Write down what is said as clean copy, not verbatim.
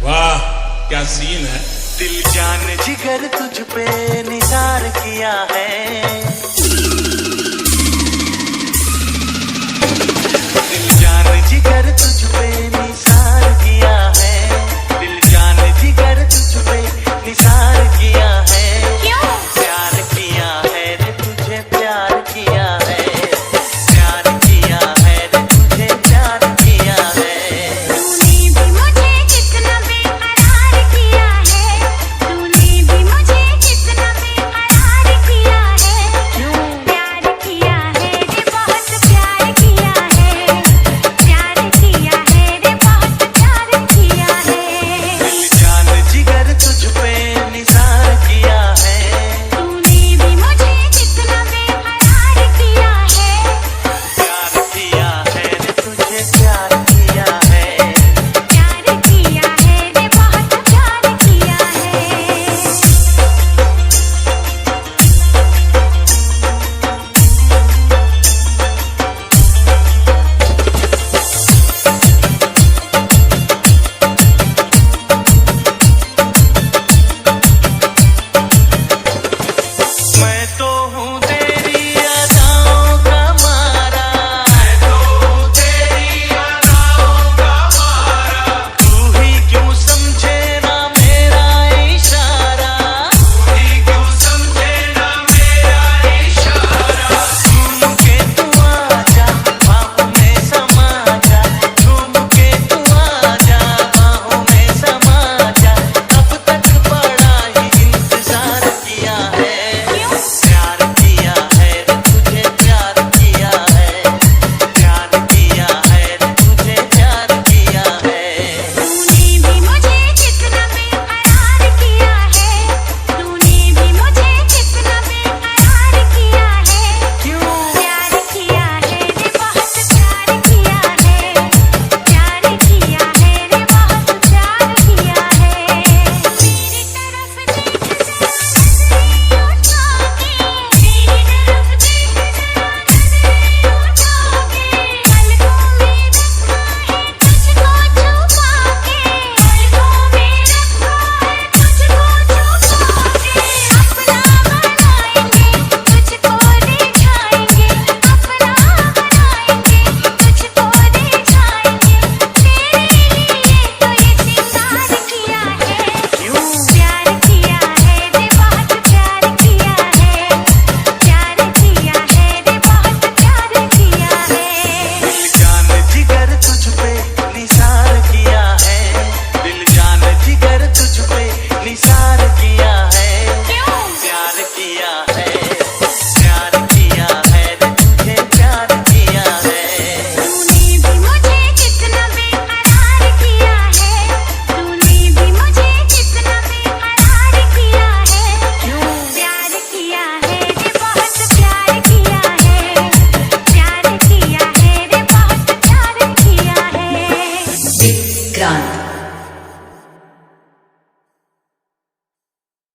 वाह क्या सीन है। दिल जान जिगर तुझ पे निसार किया है, दिल जान जिगर तुझ पे निसार किया है, दिल जान जिगर तुझ पे निसार किया है। क्यों? प्यार किया है रे तुझे प्यार किया है, प्यार किया है रे तुझे प्यार किया है। तूने भी मुझे कितना बेकरार किया है, तूने भी मुझे कितना बेकरार किया है। क्यों? प्यार किया है रे बहुत प्यार किया है, प्यार किया है रे बहुत प्यार किया है। दिल जान जिगर तुझ पे निसार किया है, तूने भी मुझे कितना बेकरार किया है, प्यार किया है रे तुझे प्यार किया है। प्यार किया है रे बहुत प्यार किया है। मैं तो हूँ तेरी अदाओं का मारा, मैं तो हूँ तेरी अदाओं का मारा। तू ही क्यों समझे ना मेरा इशारा, तू ही क्यों समझे ना मेरा इशारा। झूम के तू आजा बाहों में समा जा, झूम के तू आजा बाहों में समा जा। अब तक बड़ा ही इंतजार किया है, प्यार किया है रे तुझे प्यार किया है, प्यार किया है रे तुझे प्यार किया है। तूने भी मुझे कितना बेकरार किया है, तूने भी मुझे कितना बेकरार किया है। क्यों? प्यार किया है रे बहुत प्यार किया है, प्यार किया है रे बहुत प्यार किया है। मेरी तरफ देख जरा नजरें उठा के, मेरी तरफ देख जरा नजरें उठा के। पलकों में रखा है तुझको छुपा के, पलकों में रखा है तुझको छुपा के। अपना बनाएंगे तुझको दिखाएंगे, अपना बनाएंगे तुझको दिखाएंगे। तेरे लिए तो ये सिंगार किया है, क्यों? प्यार किया है रे बहुत प्यार किया है, प्यार किया है रे बहुत प्यार किया है। दिल जान जिगर तुझ पे निसार किया है, दिल जान जिगर तुझ पे निसार किया है। क्यों? प्यार किया है,